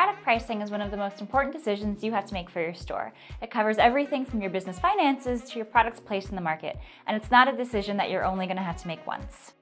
Product pricing is one of the most important decisions you have to make for your store. It covers everything from your business finances to your product's place in the market, and it's not a decision that you're only going to have to make once.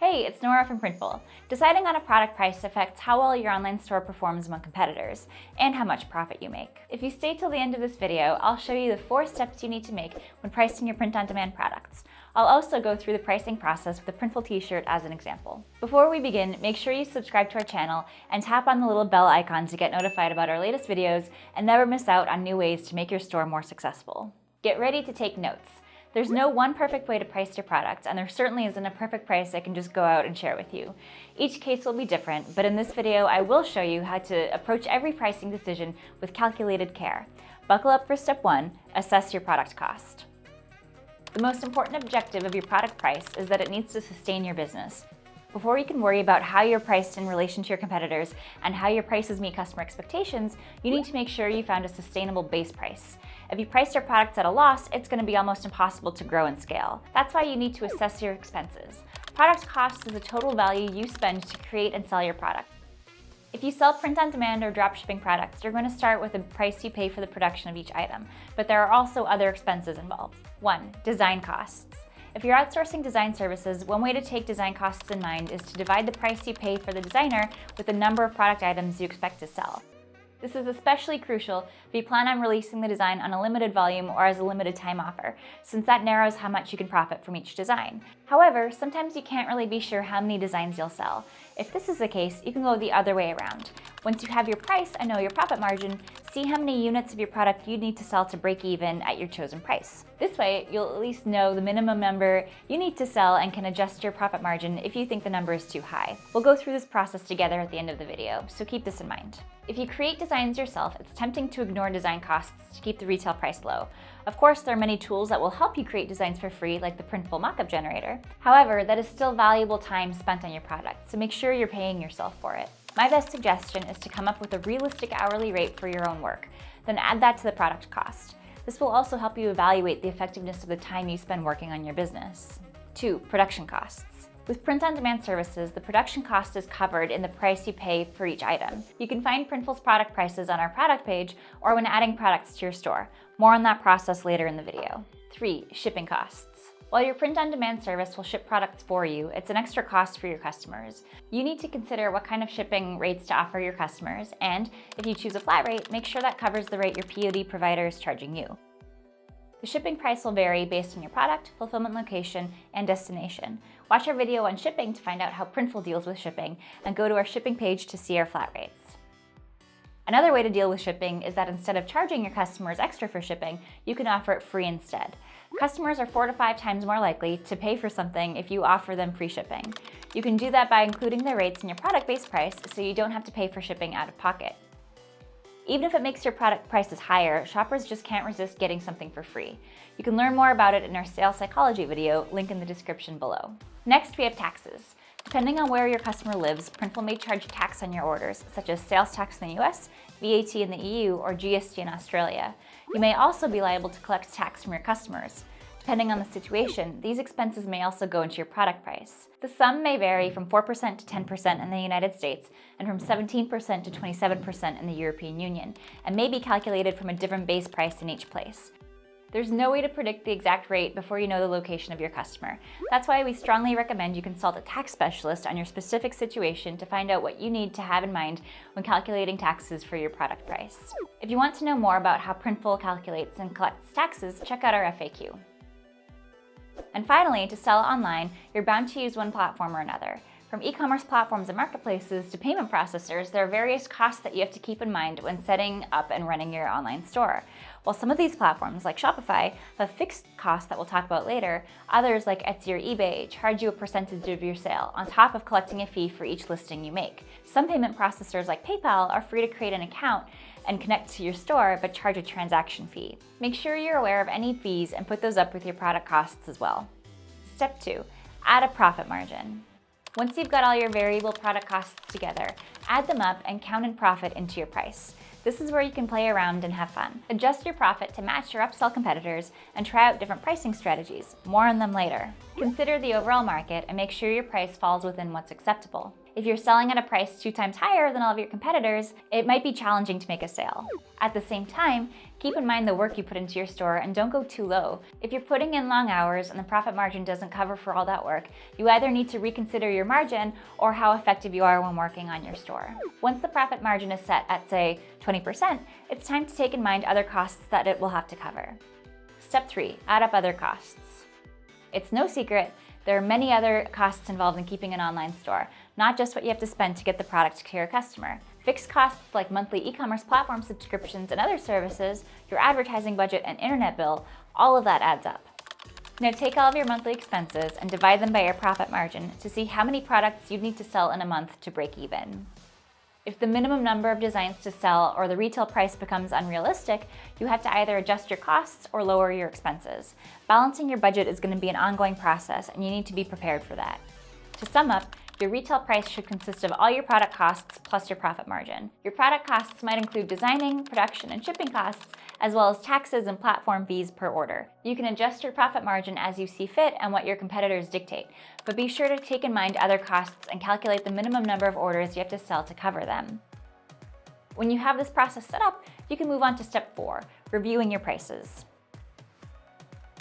Hey, it's Nora from Printful. Deciding on a product price affects how well your online store performs among competitors and how much profit you make. If you stay till the end of this video, I'll show you the 4 steps you need to make when pricing your print-on-demand products. I'll also go through the pricing process with the Printful t-shirt as an example. Before we begin, make sure you subscribe to our channel and tap on the little bell icon to get notified about our latest videos and never miss out on new ways to make your store more successful. Get ready to take notes. There's no one perfect way to price your product, and there certainly isn't a perfect price I can just go out and share with you. Each case will be different, but in this video I will show you how to approach every pricing decision with calculated care. Buckle up for step 1, assess your product cost. The most important objective of your product price is that it needs to sustain your business. Before you can worry about how you're priced in relation to your competitors and how your prices meet customer expectations, you need to make sure you found a sustainable base price. If you price your products at a loss, it's going to be almost impossible to grow and scale. That's why you need to assess your expenses. Product cost is the total value you spend to create and sell your product. If you sell print-on-demand or dropshipping products, you're going to start with the price you pay for the production of each item, but there are also other expenses involved. 1. Design costs. If you're outsourcing design services, one way to take design costs in mind is to divide the price you pay for the designer with the number of product items you expect to sell. This is especially crucial if you plan on releasing the design on a limited volume or as a limited time offer, since that narrows how much you can profit from each design. However, sometimes you can't really be sure how many designs you'll sell. If this is the case, you can go the other way around. Once you have your price and know your profit margin, see how many units of your product you need to sell to break even at your chosen price. This way, you'll at least know the minimum number you need to sell and can adjust your profit margin if you think the number is too high. We'll go through this process together at the end of the video, so keep this in mind. If you create designs yourself, it's tempting to ignore design costs to keep the retail price low. Of course, there are many tools that will help you create designs for free, like the Printful mockup generator. However, that is still valuable time spent on your product, so make sure you're paying yourself for it. My best suggestion is to come up with a realistic hourly rate for your own work, then add that to the product cost. This will also help you evaluate the effectiveness of the time you spend working on your business. 2. Production costs. With print-on-demand services, the production cost is covered in the price you pay for each item. You can find Printful's product prices on our product page or when adding products to your store. More on that process later in the video. 3. Shipping costs. While your print-on-demand service will ship products for you, it's an extra cost for your customers. You need to consider what kind of shipping rates to offer your customers, and if you choose a flat rate, make sure that covers the rate your POD provider is charging you. The shipping price will vary based on your product, fulfillment location, and destination. Watch our video on shipping to find out how Printful deals with shipping, and go to our shipping page to see our flat rates. Another way to deal with shipping is that instead of charging your customers extra for shipping, you can offer it free instead. Customers are 4 to 5 times more likely to pay for something if you offer them free shipping. You can do that by including the rates in your product-based price so you don't have to pay for shipping out of pocket. Even if it makes your product prices higher, shoppers just can't resist getting something for free. You can learn more about it in our sales psychology video, link in the description below. Next, we have taxes. Depending on where your customer lives, Printful may charge tax on your orders, such as sales tax in the US, VAT in the EU, or GST in Australia. You may also be liable to collect tax from your customers. Depending on the situation, these expenses may also go into your product price. The sum may vary from 4% to 10% in the United States and from 17% to 27% in the European Union, and may be calculated from a different base price in each place. There's no way to predict the exact rate before you know the location of your customer. That's why we strongly recommend you consult a tax specialist on your specific situation to find out what you need to have in mind when calculating taxes for your product price. If you want to know more about how Printful calculates and collects taxes, check out our FAQ. And finally, to sell online, you're bound to use one platform or another. From e-commerce platforms and marketplaces to payment processors, there are various costs that you have to keep in mind when setting up and running your online store. While some of these platforms, like Shopify, have fixed costs that we'll talk about later, others, like Etsy or eBay, charge you a percentage of your sale, on top of collecting a fee for each listing you make. Some payment processors, like PayPal, are free to create an account and connect to your store, but charge a transaction fee. Make sure you're aware of any fees and put those up with your product costs as well. Step 2, add a profit margin. Once you've got all your variable product costs together, add them up and count in profit into your price. This is where you can play around and have fun. Adjust your profit to match your upsell competitors and try out different pricing strategies. More on them later. Consider the overall market and make sure your price falls within what's acceptable. If you're selling at a price 2 times higher than all of your competitors, it might be challenging to make a sale. At the same time, keep in mind the work you put into your store and don't go too low. If you're putting in long hours and the profit margin doesn't cover for all that work, you either need to reconsider your margin or how effective you are when working on your store. Once the profit margin is set at, say, 20%, it's time to take in mind other costs that it will have to cover. Step 3, add up other costs. It's no secret, there are many other costs involved in keeping an online store, not just what you have to spend to get the product to your customer. Fixed costs like monthly e-commerce platform subscriptions and other services, your advertising budget and internet bill, all of that adds up. Now take all of your monthly expenses and divide them by your profit margin to see how many products you'd need to sell in a month to break even. If the minimum number of designs to sell or the retail price becomes unrealistic, you have to either adjust your costs or lower your expenses. Balancing your budget is going to be an ongoing process, and you need to be prepared for that. To sum up, your retail price should consist of all your product costs plus your profit margin. Your product costs might include designing, production, and shipping costs, as well as taxes and platform fees per order. You can adjust your profit margin as you see fit and what your competitors dictate, but be sure to take in mind other costs and calculate the minimum number of orders you have to sell to cover them. When you have this process set up, you can move on to step 4, reviewing your prices.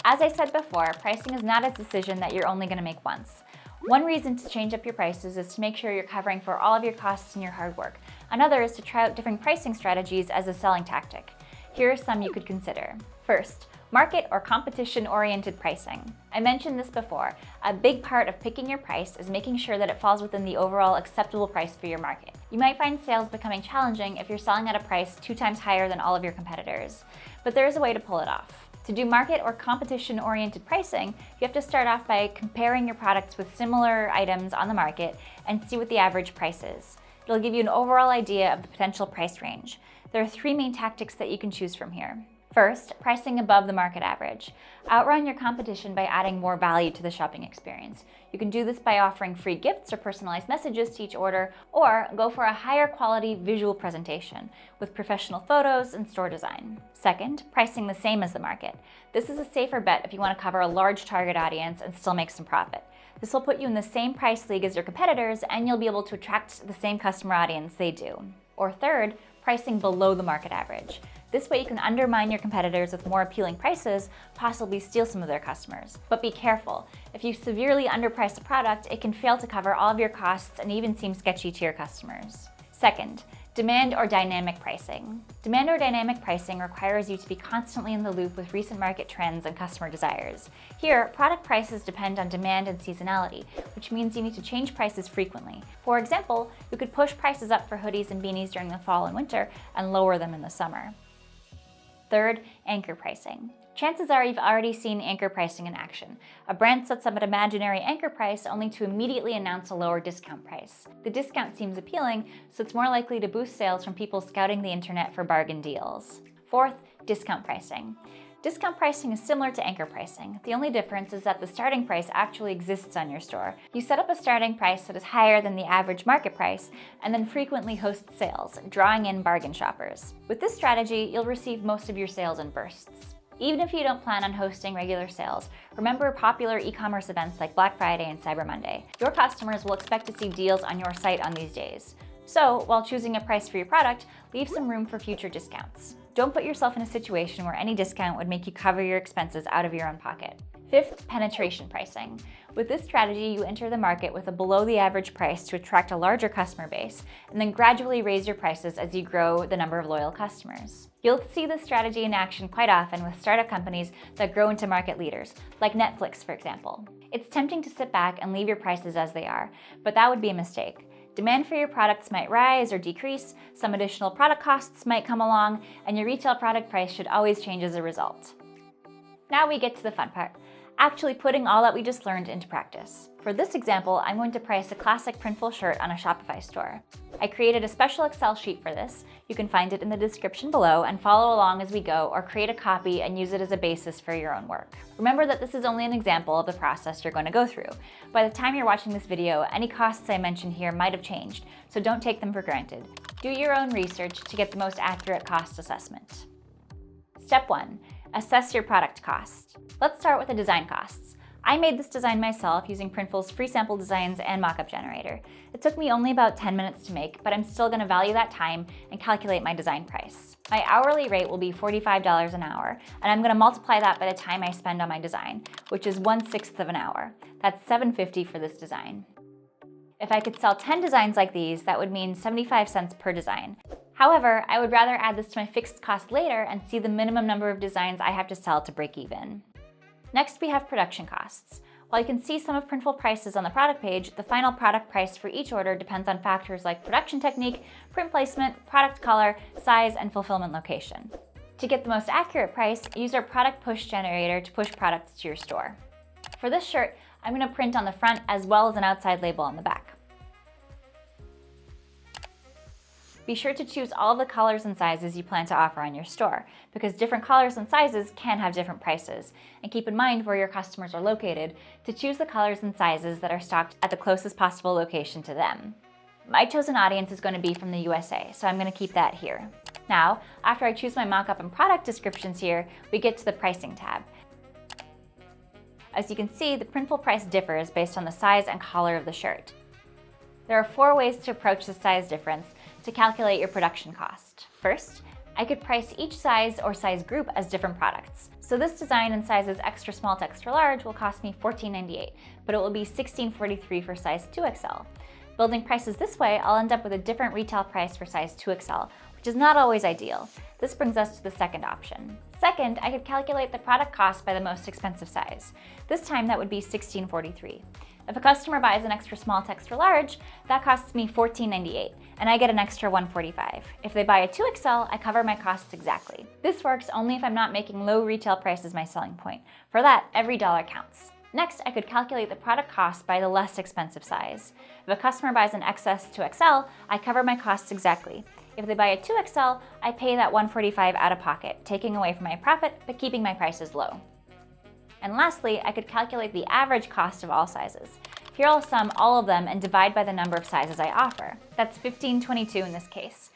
As I said before, pricing is not a decision that you're only going to make once. One reason to change up your prices is to make sure you're covering for all of your costs and your hard work. Another is to try out different pricing strategies as a selling tactic. Here are some you could consider. First, market or competition-oriented pricing. I mentioned this before. A big part of picking your price is making sure that it falls within the overall acceptable price for your market. You might find sales becoming challenging if you're selling at a price 2 times higher than all of your competitors, but there is a way to pull it off. To do market or competition-oriented pricing, you have to start off by comparing your products with similar items on the market and see what the average price is. It'll give you an overall idea of the potential price range. There are 3 main tactics that you can choose from here. First, pricing above the market average. Outrun your competition by adding more value to the shopping experience. You can do this by offering free gifts or personalized messages to each order, or go for a higher quality visual presentation with professional photos and store design. Second, pricing the same as the market. This is a safer bet if you want to cover a large target audience and still make some profit. This will put you in the same price league as your competitors, and you'll be able to attract the same customer audience they do. Or third, pricing below the market average. This way you can undermine your competitors with more appealing prices, possibly steal some of their customers. But be careful. If you severely underprice a product, it can fail to cover all of your costs and even seem sketchy to your customers. Second, demand or dynamic pricing. Demand or dynamic pricing requires you to be constantly in the loop with recent market trends and customer desires. Here, product prices depend on demand and seasonality, which means you need to change prices frequently. For example, you could push prices up for hoodies and beanies during the fall and winter and lower them in the summer. Third, anchor pricing. Chances are you've already seen anchor pricing in action. A brand sets up an imaginary anchor price only to immediately announce a lower discount price. The discount seems appealing, so it's more likely to boost sales from people scouting the internet for bargain deals. Fourth, discount pricing. Discount pricing is similar to anchor pricing. The only difference is that the starting price actually exists on your store. You set up a starting price that is higher than the average market price and then frequently host sales, drawing in bargain shoppers. With this strategy, you'll receive most of your sales in bursts. Even if you don't plan on hosting regular sales, remember popular e-commerce events like Black Friday and Cyber Monday. Your customers will expect to see deals on your site on these days. So, while choosing a price for your product, leave some room for future discounts. Don't put yourself in a situation where any discount would make you cover your expenses out of your own pocket. Fifth, penetration pricing. With this strategy, you enter the market with a below the average price to attract a larger customer base, and then gradually raise your prices as you grow the number of loyal customers. You'll see this strategy in action quite often with startup companies that grow into market leaders, like Netflix, for example. It's tempting to sit back and leave your prices as they are, but that would be a mistake. Demand for your products might rise or decrease, some additional product costs might come along, and your retail product price should always change as a result. Now we get to the fun part, actually putting all that we just learned into practice. For this example, I'm going to price a classic Printful shirt on a Shopify store. I created a special Excel sheet for this. You can find it in the description below and follow along as we go, or create a copy and use it as a basis for your own work. Remember that this is only an example of the process you're going to go through. By the time you're watching this video, any costs I mentioned here might have changed, so don't take them for granted. Do your own research to get the most accurate cost assessment. Step 1. Assess your product cost. Let's start with the design costs. I made this design myself using Printful's free sample designs and mockup generator. It took me only about 10 minutes to make, but I'm still going to value that time and calculate my design price. My hourly rate will be $45 an hour, and I'm going to multiply that by the time I spend on my design, which is 1/6 of an hour. That's $7.50 for this design. If I could sell 10 designs like these, that would mean 75 cents per design. However, I would rather add this to my fixed cost later and see the minimum number of designs I have to sell to break even. Next, we have production costs. While you can see some of Printful prices on the product page, the final product price for each order depends on factors like production technique, print placement, product color, size, and fulfillment location. To get the most accurate price, use our product push generator to push products to your store. For this shirt, I'm going to print on the front as well as an outside label on the back. Be sure to choose all the colors and sizes you plan to offer on your store, because different colors and sizes can have different prices. And keep in mind where your customers are located to choose the colors and sizes that are stocked at the closest possible location to them. My chosen audience is going to be from the USA, so I'm going to keep that here. Now, after I choose my mockup and product descriptions here, we get to the pricing tab. As you can see, the Printful price differs based on the size and color of the shirt. There are 4 ways to approach the size difference to calculate your production cost. First, I could price each size or size group as different products. So this design in sizes extra small to extra large will cost me $14.98, but it will be $16.43 for size 2XL. Building prices this way, I'll end up with a different retail price for size 2XL, which is not always ideal. This brings us to the second option. Second, I could calculate the product cost by the most expensive size. This time that would be $16.43. If a customer buys an extra small to extra large, that costs me $14.98, and I get an extra $1.45. If they buy a 2XL, I cover my costs exactly. This works only if I'm not making low retail prices my selling point. For that, every dollar counts. Next, I could calculate the product cost by the less expensive size. If a customer buys an XS to XL, I cover my costs exactly. If they buy a 2XL, I pay that $1.45 out of pocket, taking away from my profit, but keeping my prices low. And lastly, I could calculate the average cost of all sizes. Here I'll sum all of them and divide by the number of sizes I offer. That's $15.22 in this case.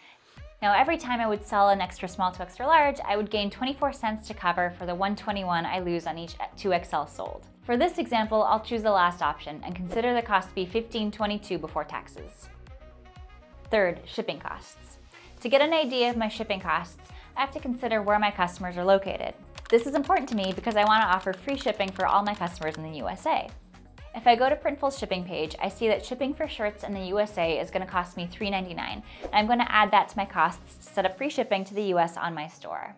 Now every time I would sell an extra small to extra large, I would gain 24 cents to cover for the $1.21 I lose on each 2XL sold. For this example, I'll choose the last option and consider the cost to be $15.22 before taxes. Third, shipping costs. To get an idea of my shipping costs, I have to consider where my customers are located. This is important to me because I want to offer free shipping for all my customers in the USA. If I go to Printful's shipping page, I see that shipping for shirts in the USA is going to cost me $3.99, and I'm going to add that to my costs to set up free shipping to the US on my store.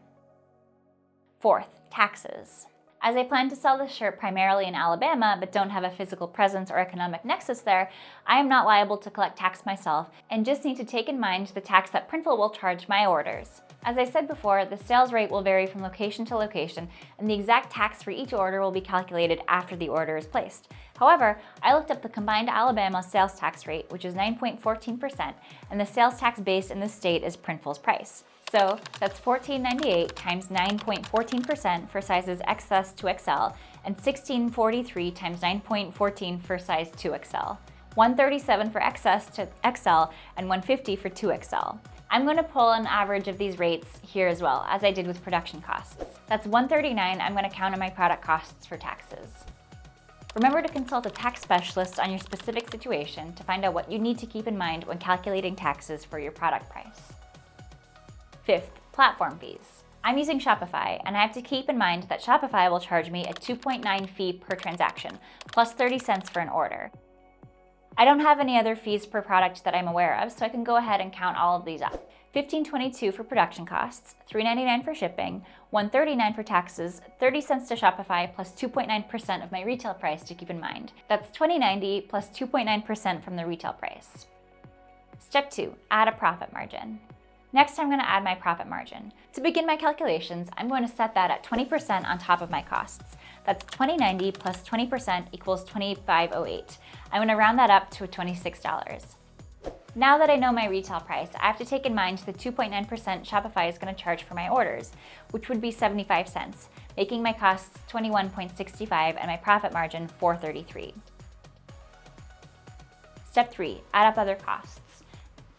Fourth, taxes. As I plan to sell this shirt primarily in Alabama but don't have a physical presence or economic nexus there, I am not liable to collect tax myself and just need to take in mind the tax that Printful will charge my orders. As I said before, the sales rate will vary from location to location, and the exact tax for each order will be calculated after the order is placed. However, I looked up the combined Alabama sales tax rate, which is 9.14%, and the sales tax base in this state is Printful's price. So that's $14.98 times 9.14% for sizes XS to XL, and $16.43 times 9.14 for size 2XL. $137 for XS to XL, and $150 for 2XL. I'm going to pull an average of these rates here as well, as I did with production costs. That's $139 I'm going to count on my product costs for taxes. Remember to consult a tax specialist on your specific situation to find out what you need to keep in mind when calculating taxes for your product price. Fifth, platform fees. I'm using Shopify, and I have to keep in mind that Shopify will charge me a 2.9 fee per transaction, plus 30 cents for an order. I don't have any other fees per product that I'm aware of, so I can go ahead and count all of these up. $15.22 for production costs, $3.99 for shipping, $1.39 for taxes, 30 cents to Shopify, plus 2.9% of my retail price to keep in mind. That's $20.90 plus 2.9% from the retail price. Step 2, add a profit margin. Next, I'm going to add my profit margin. To begin my calculations, I'm going to set that at 20% on top of my costs. That's $20.90 plus 20% equals $25.08. I'm going to round that up to $26. Now that I know my retail price, I have to take in mind the 2.9% Shopify is going to charge for my orders, which would be 75 cents, making my costs $21.65 and my profit margin $4.33. Step 3, add up other costs.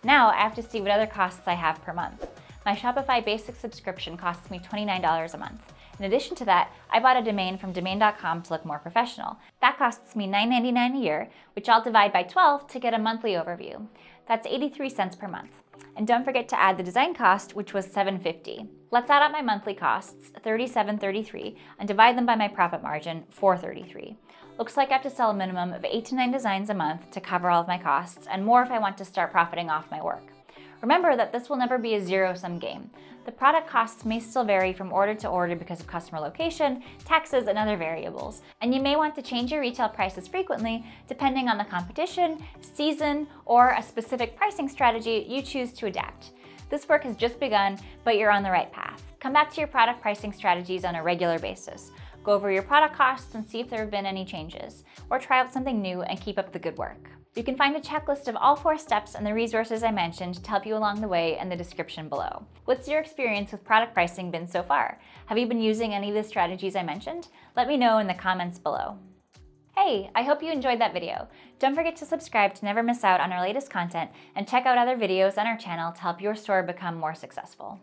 Now I have to see what other costs I have per month. My Shopify basic subscription costs me $29 a month. In addition to that, I bought a domain from domain.com to look more professional. That costs me $9.99 a year, which I'll divide by 12 to get a monthly overview. That's 83 cents per month. And don't forget to add the design cost, which was $7.50. Let's add up my monthly costs, $37.33, and divide them by my profit margin, $4.33. Looks like I have to sell a minimum of 8 to 9 designs a month to cover all of my costs, and more if I want to start profiting off my work. Remember that this will never be a zero-sum game. The product costs may still vary from order to order because of customer location, taxes, and other variables. And you may want to change your retail prices frequently depending on the competition, season, or a specific pricing strategy you choose to adapt. This work has just begun, but you're on the right path. Come back to your product pricing strategies on a regular basis. Go over your product costs and see if there have been any changes, or try out something new and keep up the good work. You can find a checklist of all 4 steps and the resources I mentioned to help you along the way in the description below. What's your experience with product pricing been so far? Have you been using any of the strategies I mentioned? Let me know in the comments below. Hey, I hope you enjoyed that video. Don't forget to subscribe to never miss out on our latest content and check out other videos on our channel to help your store become more successful.